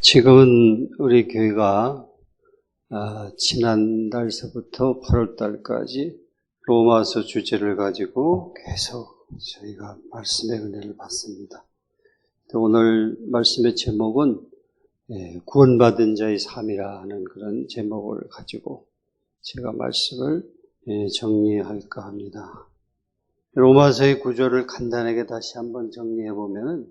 지금은 우리 교회가 지난달서부터 8월달까지 로마서 주제를 가지고 계속 저희가 말씀의 은혜를 받습니다. 오늘 말씀의 제목은 구원받은 자의 삶이라 하는 그런 제목을 가지고 제가 말씀을 정리할까 합니다. 로마서의 구조를 간단하게 다시 한번 정리해보면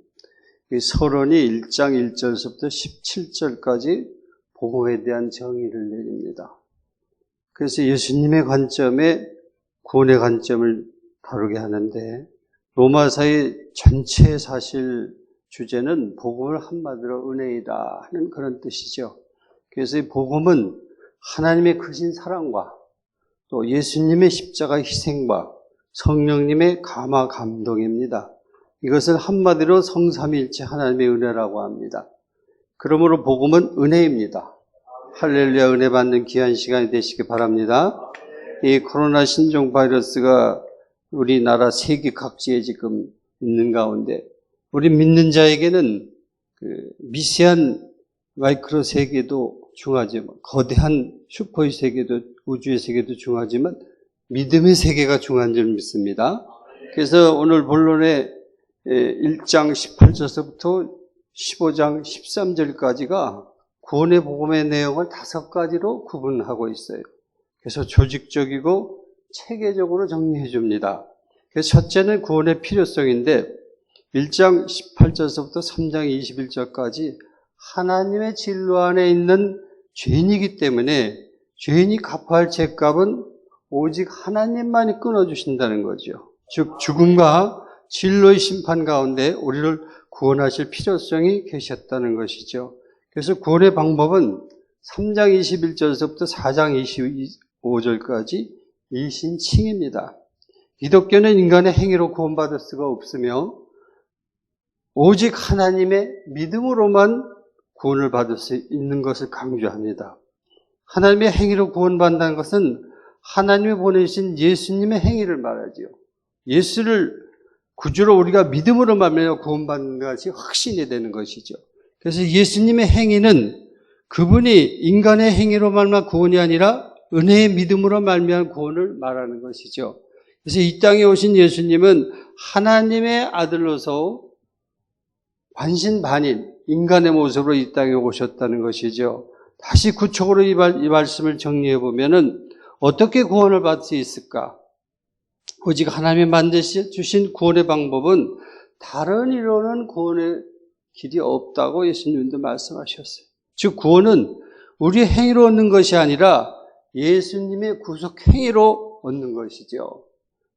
이 서론이 1장 1절서부터 17절까지 복음에 대한 정의를 내립니다. 그래서 예수님의 관점에 구원의 관점을 다루게 하는데 로마서의 전체 사실 주제는 복음을 한마디로 은혜이다 하는 그런 뜻이죠. 그래서 이 복음은 하나님의 크신 사랑과 또 예수님의 십자가 희생과 성령님의 감화 감동입니다. 이것을 한마디로 성삼위일체 하나님의 은혜라고 합니다. 그러므로 복음은 은혜입니다. 할렐루야, 은혜 받는 귀한 시간이 되시기 바랍니다. 이 코로나 신종 바이러스가 우리나라 세계 각지에 지금 있는 가운데 우리 믿는 자에게는 미세한 마이크로 세계도 중하지만 거대한 슈퍼의 세계도 우주의 세계도 중하지만 믿음의 세계가 중한 줄 믿습니다. 그래서 오늘 본론에 1장 18절서부터 15장 13절까지가 구원의 복음의 내용을 5가지로 구분하고 있어요. 그래서 조직적이고 체계적으로 정리해 줍니다. 그래서 첫째는 구원의 필요성인데 1장 18절서부터 3장 21절까지 하나님의 진노 안에 있는 죄인이기 때문에 죄인이 갚아야 할 죄값은 오직 하나님만이 끊어주신다는 거죠. 즉 죽음과 진로의 심판 가운데 우리를 구원하실 필요성이 계셨다는 것이죠. 그래서 구원의 방법은 3장 21절서부터 4장 25절까지 이신칭입니다. 기독교는 인간의 행위로 구원받을 수가 없으며 오직 하나님의 믿음으로만 구원을 받을 수 있는 것을 강조합니다. 하나님의 행위로 구원받는다는 것은 하나님이 보내신 예수님의 행위를 말하지요. 예수를 구주로 우리가 믿음으로 말미암아 구원받는 것이 확신이 되는 것이죠. 그래서 예수님의 행위는 그분이 인간의 행위로 말미암아 구원이 아니라 은혜의 믿음으로 말미암아 구원을 말하는 것이죠. 그래서 이 땅에 오신 예수님은 하나님의 아들로서 반신반인 인간의 모습으로 이 땅에 오셨다는 것이죠. 다시 구체적으로 이 말씀을 정리해 보면은 어떻게 구원을 받을 수 있을까? 오직 하나님이 만드신 구원의 방법은 다른 이로는 구원의 길이 없다고 예수님도 말씀하셨어요. 즉 구원은 우리의 행위로 얻는 것이 아니라 예수님의 구속 행위로 얻는 것이죠.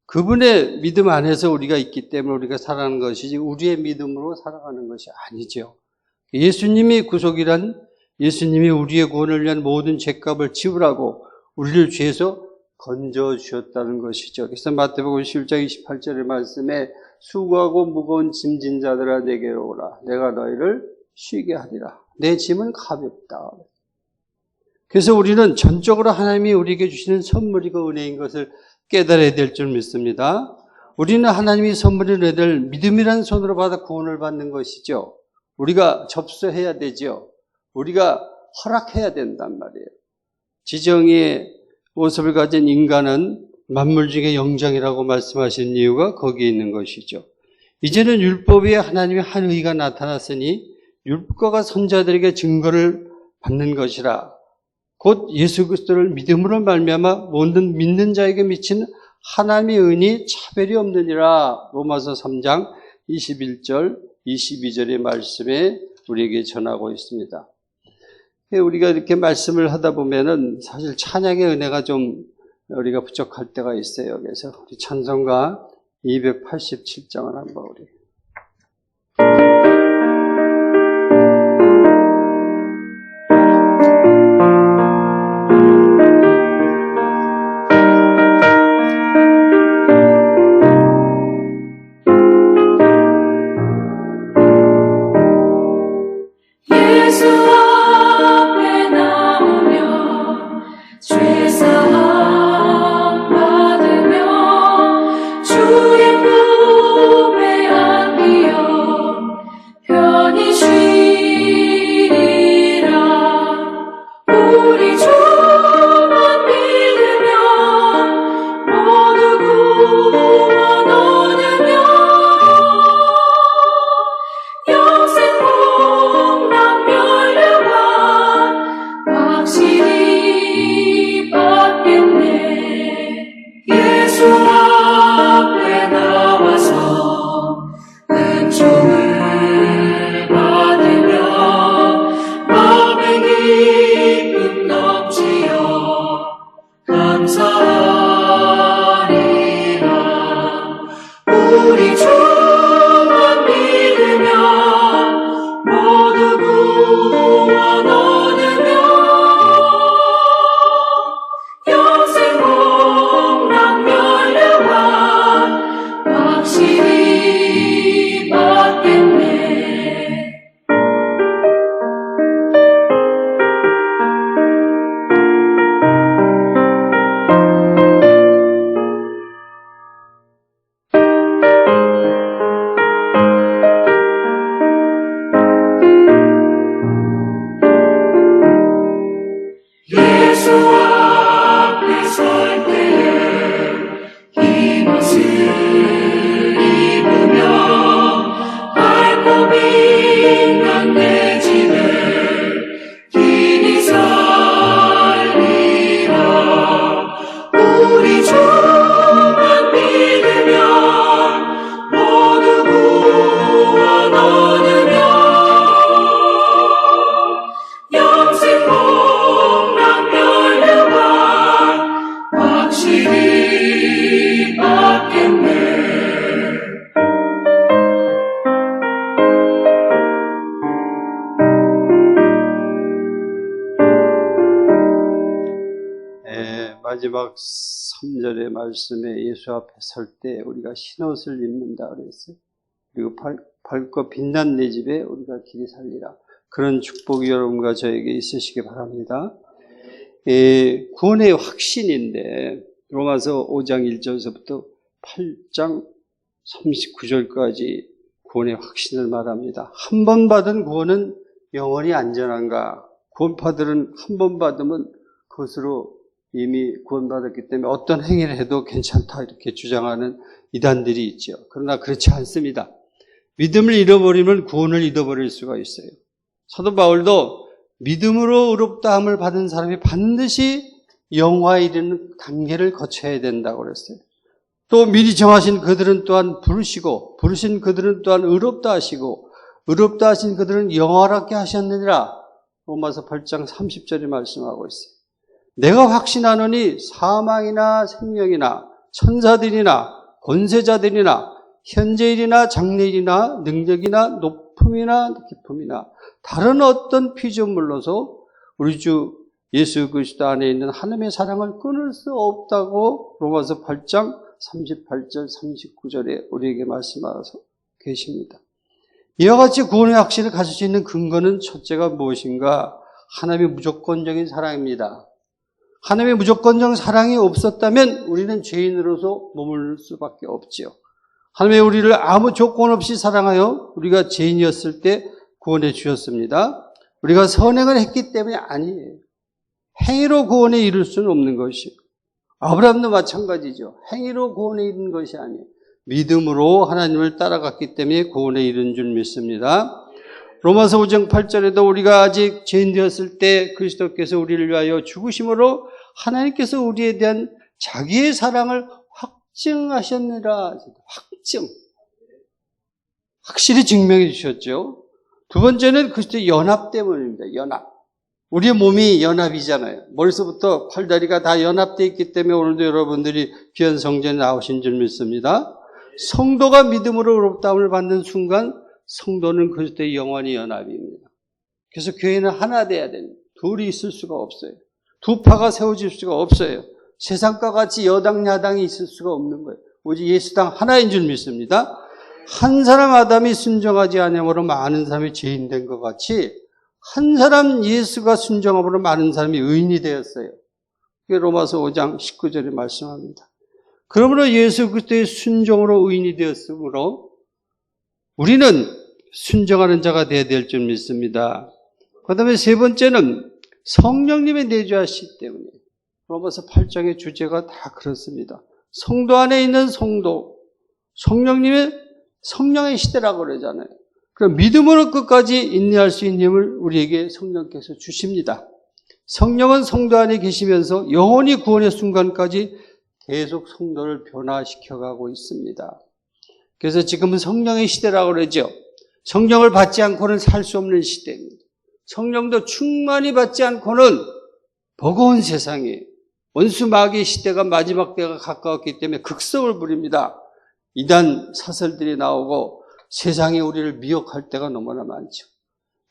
그분의 믿음 안에서 우리가 있기 때문에 우리가 살아가는 것이지 우리의 믿음으로 살아가는 것이 아니죠. 예수님이 구속이란 예수님이 우리의 구원을 위한 모든 죄값을 지불하고 우리를 죄에서 건져주셨다는 것이죠. 그래서 마태복음 11장 28절의 말씀에 수고하고 무거운 짐진 자들아 내게로 오라. 내가 너희를 쉬게 하리라. 내 짐은 가볍다. 그래서 우리는 전적으로 하나님이 우리에게 주시는 선물이고 은혜인 것을 깨달아야 될 줄 믿습니다. 우리는 하나님이 선물인 은혜를 믿음이라는 손으로 받아 구원을 받는 것이죠. 우리가 접수해야 되죠. 우리가 허락해야 된단 말이에요. 지정의 모습을 가진 인간은 만물 중에 영장이라고 말씀하신 이유가 거기에 있는 것이죠. 이제는 율법에 하나님의 한 의가 나타났으니 율법과 선자들에게 증거를 받는 것이라. 곧 예수 그리스도를 믿음으로 말미암아 모든 믿는 자에게 미친 하나님의 은이 차별이 없느니라. 로마서 3장 21절 22절의 말씀에 우리에게 전하고 있습니다. 우리가 이렇게 말씀을 하다 보면은 사실 찬양의 은혜가 좀 우리가 부족할 때가 있어요. 그래서 우리 찬송가 287장을 한번 우리 주의 품에 안기어 마지막 3절의 말씀에 예수 앞에 설 때 우리가 흰옷을 입는다 그랬어요. 그리고 밝고 빛난 내 집에 우리가 길이 살리라. 그런 축복이 여러분과 저에게 있으시기 바랍니다. 구원의 확신인데 로마서 5장 1절에서부터 8장 39절까지 구원의 확신을 말합니다. 한 번 받은 구원은 영원히 안전한가? 구원파들은 한 번 받으면 그것으로 이미 구원받았기 때문에 어떤 행위를 해도 괜찮다 이렇게 주장하는 이단들이 있죠. 그러나 그렇지 않습니다. 믿음을 잃어버리면 구원을 잃어버릴 수가 있어요. 사도 바울도 믿음으로 의롭다함을 받은 사람이 반드시 영화에 이르는 단계를 거쳐야 된다고 그랬어요. 또 미리 정하신 그들은 또한 부르시고 부르신 그들은 또한 의롭다 하시고 의롭다 하신 그들은 영화롭게 하셨느니라. 로마서 8장 30절이 말씀하고 있어요. 내가 확신하노니 사망이나 생명이나 천사들이나 권세자들이나 현재일이나 장래일이나 능력이나 높음이나 깊음이나 다른 어떤 피조물로서 우리 주 예수 그리스도 안에 있는 하나님의 사랑을 끊을 수 없다고 로마서 8장 38절 39절에 우리에게 말씀하고 계십니다. 이와 같이 구원의 확신을 가질 수 있는 근거는 첫째가 무엇인가? 하나님의 무조건적인 사랑입니다. 하나님의 무조건적 사랑이 없었다면 우리는 죄인으로서 머물 수밖에 없지요. 하나님의 우리를 아무 조건 없이 사랑하여 우리가 죄인이었을 때 구원해 주셨습니다. 우리가 선행을 했기 때문이 아니에요. 행위로 구원에 이를 수는 없는 것이요. 아브라함도 마찬가지죠. 행위로 구원에 이른 것이 아니에요. 믿음으로 하나님을 따라갔기 때문에 구원에 이른 줄 믿습니다. 로마서 5장 8절에도 우리가 아직 죄인 되었을 때 그리스도께서 우리를 위하여 죽으심으로 하나님께서 우리에 대한 자기의 사랑을 확증하셨느라. 확증. 확실히 증명해 주셨죠. 두 번째는 그리스도의 연합 때문입니다. 연합. 우리의 몸이 연합이잖아요. 머리서부터 팔다리가 다 연합되어 있기 때문에 오늘도 여러분들이 귀한 성전에 나오신 줄 믿습니다. 성도가 믿음으로 의롭다함을 받는 순간 성도는 그리스도의 영원히 연합입니다. 그래서 교회는 하나 돼야 됩니다. 둘이 있을 수가 없어요. 두 파가 세워질 수가 없어요. 세상과 같이 여당 야당이 있을 수가 없는 거예요. 오직 예수당 하나인 줄 믿습니다. 한 사람 아담이 순종하지 않음으로 많은 사람이 죄인 된 것 같이 한 사람 예수가 순종함으로 많은 사람이 의인이 되었어요. 그게 로마서 5장 19절에 말씀합니다. 그러므로 예수 그리스도의 순종으로 의인이 되었으므로 우리는 순종하는 자가 되어야 될 줄 믿습니다. 그 다음에 세 번째는 성령님의 내주하시기 때문에 로마서 8장의 주제가 다 그렇습니다. 성도 안에 있는 성도, 성령의 시대라고 그러잖아요. 그럼 믿음으로 끝까지 인내할 수 있는 힘을 우리에게 성령께서 주십니다. 성령은 성도 안에 계시면서 영원히 구원의 순간까지 계속 성도를 변화시켜가고 있습니다. 그래서 지금은 성령의 시대라고 그러죠. 성령을 받지 않고는 살 수 없는 시대입니다. 성령도 충만히 받지 않고는 버거운 세상이에요. 원수 마귀의 시대가 마지막 때가 가까웠기 때문에 극성을 부립니다. 이단 사설들이 나오고 세상이 우리를 미혹할 때가 너무나 많죠.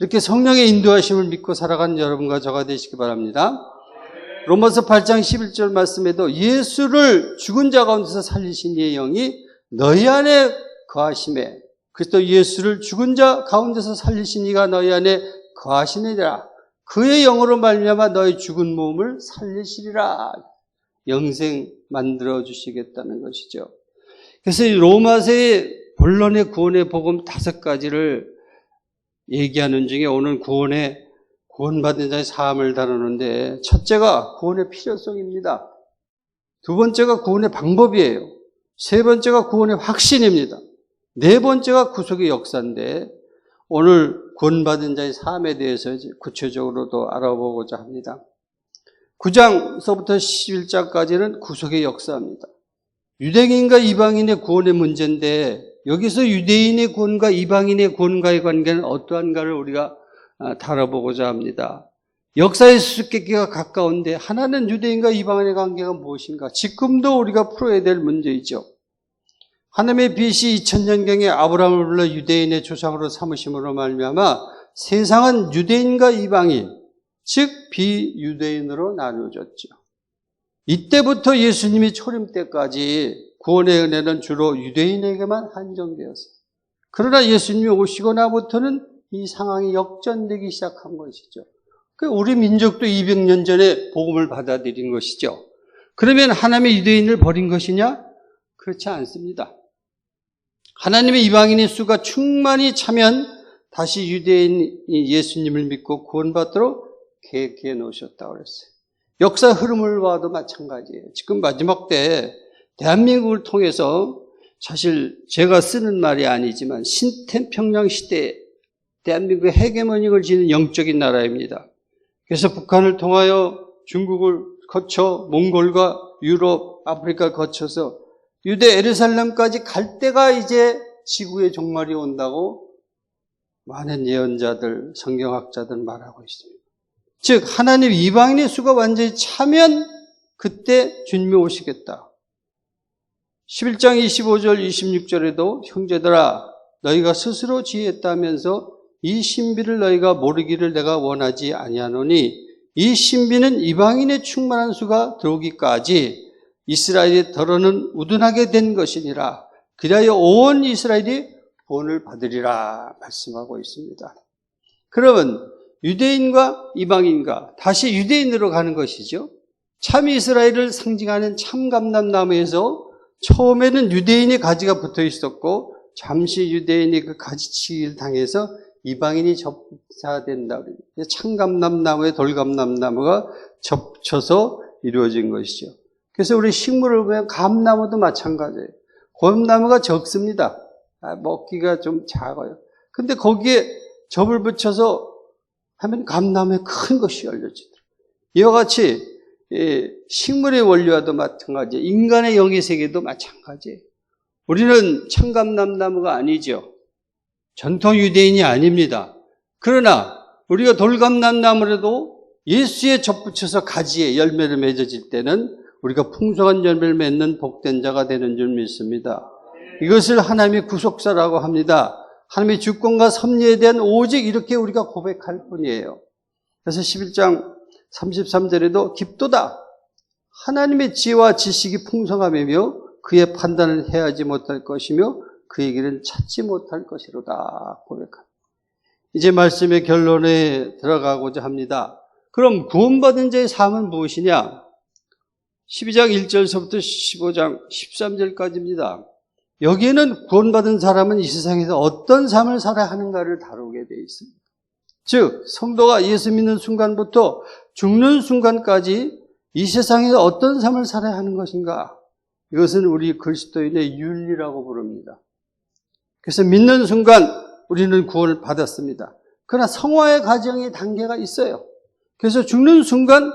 이렇게 성령의 인도하심을 믿고 살아가는 여러분과 저가 되시기 바랍니다. 로마서 8장 11절 말씀에도 예수를 죽은 자 가운데서 살리신 이의 영이 너희 안에 거하심에 그리스도 예수를 죽은 자 가운데서 살리신 이가 너희 안에 거하시느니라. 그의 영으로 말미암아 너희 죽은 몸을 살리시리라. 영생 만들어 주시겠다는 것이죠. 그래서 이 로마서의 본론의 구원의 복음 5가지를 얘기하는 중에 오늘 구원받은 자의 삶을 다루는데 첫째가 구원의 필요성입니다. 두 번째가 구원의 방법이에요. 세 번째가 구원의 확신입니다. 네 번째가 구속의 역사인데 오늘 구원받은 자의 삶에 대해서 구체적으로도 알아보고자 합니다. 9장서부터 11장까지는 구속의 역사입니다. 유대인과 이방인의 구원의 문제인데 여기서 유대인의 구원과 이방인의 구원과의 관계는 어떠한가를 우리가 다뤄보고자 합니다. 역사의 수수께끼가 가까운데 하나는 유대인과 이방인의 관계가 무엇인가? 지금도 우리가 풀어야 될 문제이죠. 하나님의 빛이 2000년경에 아브라함을 불러 유대인의 조상으로 삼으심으로 말미암아 세상은 유대인과 이방인, 즉 비유대인으로 나누어졌죠. 이때부터 예수님이 초림 때까지 구원의 은혜는 주로 유대인에게만 한정되었어요. 그러나 예수님이 오시고 나부터는 이 상황이 역전되기 시작한 것이죠. 우리 민족도 200년 전에 복음을 받아들인 것이죠. 그러면 하나님의 유대인을 버린 것이냐? 그렇지 않습니다. 하나님의 이방인의 수가 충만히 차면 다시 유대인이 예수님을 믿고 구원받도록 계획해 놓으셨다고 그랬어요. 역사 흐름을 봐도 마찬가지예요. 지금 마지막 때 대한민국을 통해서 사실 제가 쓰는 말이 아니지만 신태평양 시대에 대한민국의 헤게모닉을 지닌 영적인 나라입니다. 그래서 북한을 통하여 중국을 거쳐 몽골과 유럽, 아프리카를 거쳐서 유대 예루살렘까지 갈 때가 이제 지구의 종말이 온다고 많은 예언자들, 성경학자들 말하고 있습니다. 즉 하나님 이방인의 수가 완전히 차면 그때 주님이 오시겠다. 11장 25절 26절에도 형제들아 너희가 스스로 지혜했다면서 이 신비를 너희가 모르기를 내가 원하지 아니하노니 이 신비는 이방인의 충만한 수가 들어오기까지 이스라엘의 덜어는 우둔하게 된 것이니라. 그리하여 온 이스라엘이 구원을 받으리라 말씀하고 있습니다. 그러면 유대인과 이방인과 다시 유대인으로 가는 것이죠. 참 이스라엘을 상징하는 참감람나무에서 처음에는 유대인의 가지가 붙어 있었고 잠시 유대인이 그 가지치기를 당해서 이방인이 접사된다. 참감람나무에 돌감람나무가 접쳐서 이루어진 것이죠. 그래서 우리 식물을 보면 감나무도 마찬가지예요. 감나무가 적습니다. 먹기가 좀 작아요. 근데 거기에 접을 붙여서 하면 감나무에 큰 것이 열려지더라고요. 이와 같이 식물의 원리와도 마찬가지예요. 인간의 영의 세계도 마찬가지예요. 우리는 참감람나무가 아니죠. 전통 유대인이 아닙니다. 그러나 우리가 돌감람나무라도 예수에 접붙여서 가지에 열매를 맺어질 때는 우리가 풍성한 열매를 맺는 복된 자가 되는 줄 믿습니다. 이것을 하나님의 구속사라고 합니다. 하나님의 주권과 섭리에 대한 오직 이렇게 우리가 고백할 뿐이에요. 그래서 11장 33절에도 깊도다. 하나님의 지혜와 지식이 풍성함이며 그의 판단을 헤아지 못할 것이며 그의 길은 찾지 못할 것이로다 고백합니다. 이제 말씀의 결론에 들어가고자 합니다. 그럼 구원받은 자의 삶은 무엇이냐? 12장 1절서부터 15장 13절까지입니다. 여기에는 구원받은 사람은 이 세상에서 어떤 삶을 살아야 하는가를 다루게 되어 있습니다. 즉 성도가 예수 믿는 순간부터 죽는 순간까지 이 세상에서 어떤 삶을 살아야 하는 것인가? 이것은 우리 그리스도인의 윤리라고 부릅니다. 그래서 믿는 순간 우리는 구원을 받았습니다. 그러나 성화의 과정의 단계가 있어요. 그래서 죽는 순간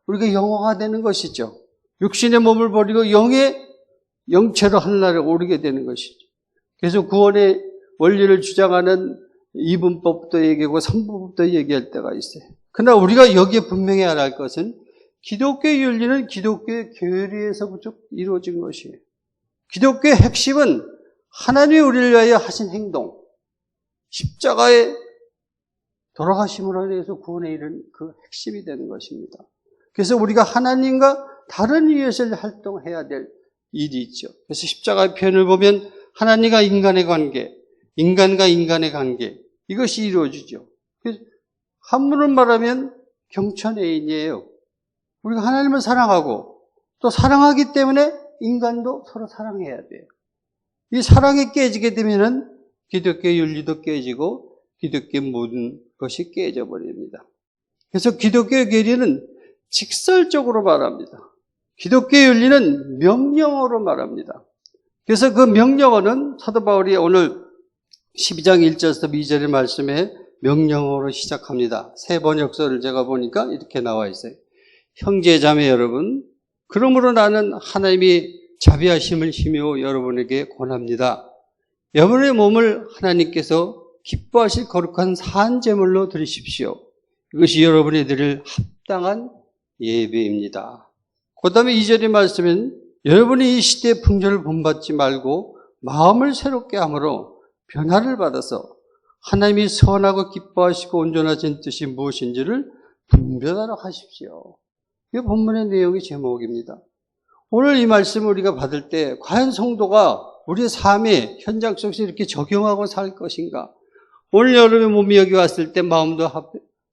우리가 영화가 되는 것이죠. 육신의 몸을 버리고 영의 영체로 하늘나라에 오르게 되는 것이죠. 그래서 구원의 원리를 주장하는 2분법도 얘기하고 3분법도 얘기할 때가 있어요. 그러나 우리가 여기에 분명히 알아야 할 것은 기독교의 윤리는 기독교의 교리에서부터 이루어진 것이에요. 기독교의 핵심은 하나님이 우리를 위하여 하신 행동, 십자가의 돌아가심으로 인해서 구원에 이른 그 핵심이 되는 것입니다. 그래서 우리가 하나님과 다른 이웃을 활동해야 될 일이 있죠. 그래서 십자가의 표현을 보면 하나님과 인간의 관계, 인간과 인간의 관계, 이것이 이루어지죠. 한문으로 말하면 경천애인이에요. 우리가 하나님을 사랑하고 또 사랑하기 때문에 인간도 서로 사랑해야 돼요. 이 사랑이 깨지게 되면은 기독교의 윤리도 깨지고 기독교의 모든 것이 깨져버립니다. 그래서 기독교의 교리는 직설적으로 말합니다. 기독교의 윤리는 명령어로 말합니다. 그래서 그 명령어는 사도 바울이 오늘 12장 1절에서 2절의 말씀에 명령어로 시작합니다. 새 번역서를 제가 보니까 이렇게 나와 있어요. 형제 자매 여러분, 그러므로 나는 하나님이 자비하심을 힘입어 여러분에게 권합니다. 여러분의 몸을 하나님께서 기뻐하실 거룩한 산 제물로 드리십시오. 이것이 여러분이 드릴 합당한 예배입니다. 그 다음에 2절의 말씀은 여러분이 이 시대의 풍조를 본받지 말고 마음을 새롭게 함으로 변화를 받아서 하나님이 선하고 기뻐하시고 온전하신 뜻이 무엇인지를 분별하러 하십시오. 이게 본문의 내용의 제목입니다. 오늘 이 말씀을 우리가 받을 때 과연 성도가 우리의 삶의 현장 속에서 이렇게 적용하고 살 것인가? 오늘 여러분의 몸이 여기 왔을 때 마음도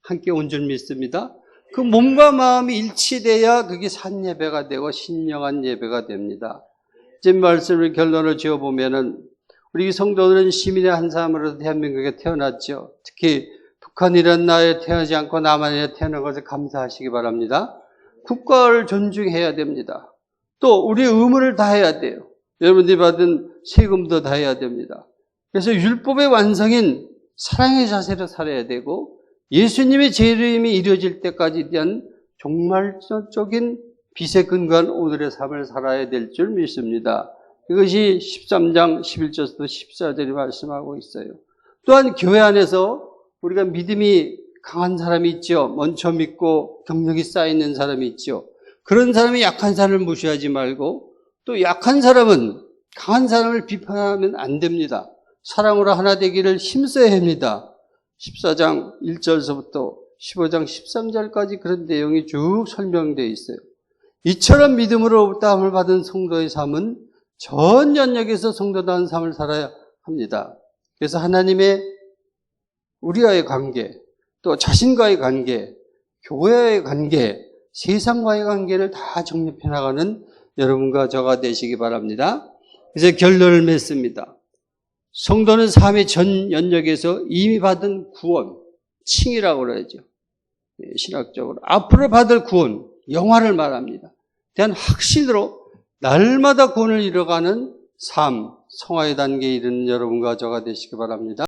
함께 온 줄 믿습니다. 그 몸과 마음이 일치돼야 그게 산예배가 되고 신령한 예배가 됩니다. 이제 말씀을 결론을 지어보면은 우리 성도들은 시민의 한 사람으로 대한민국에 태어났죠. 특히 북한이라는 나라에 태어나지 않고 남한에 태어난 것을 감사하시기 바랍니다. 국가를 존중해야 됩니다. 또 우리의 의무를 다해야 돼요. 여러분들이 받은 세금도 다해야 됩니다. 그래서 율법의 완성인 사랑의 자세로 살아야 되고 예수님의 재림이 이루어질 때까지 대한 종말적인 빛에 근거한 오늘의 삶을 살아야 될 줄 믿습니다. 이것이 13장 11절부터 14절이 말씀하고 있어요. 또한 교회 안에서 우리가 믿음이 강한 사람이 있죠. 먼저 믿고 경력이 쌓여있는 사람이 있죠. 그런 사람이 약한 사람을 무시하지 말고 또 약한 사람은 강한 사람을 비판하면 안 됩니다. 사랑으로 하나 되기를 힘써야 합니다. 14장 1절서부터 15장 13절까지 그런 내용이 쭉 설명되어 있어요. 이처럼 믿음으로 다함을 받은 성도의 삶은 전 연역에서 성도다운 삶을 살아야 합니다. 그래서 하나님의 우리와의 관계, 또 자신과의 관계, 교회와의 관계, 세상과의 관계를 다 정립해 나가는 여러분과 저가 되시기 바랍니다. 이제 결론을 맺습니다. 성도는 삶의 전 연역에서 이미 받은 구원, 칭이라고 그러죠. 신학적으로. 앞으로 받을 구원, 영화를 말합니다. 대한 확신으로 날마다 구원을 이뤄가는 삶, 성화의 단계에 이르는 여러분과 저가 되시기 바랍니다.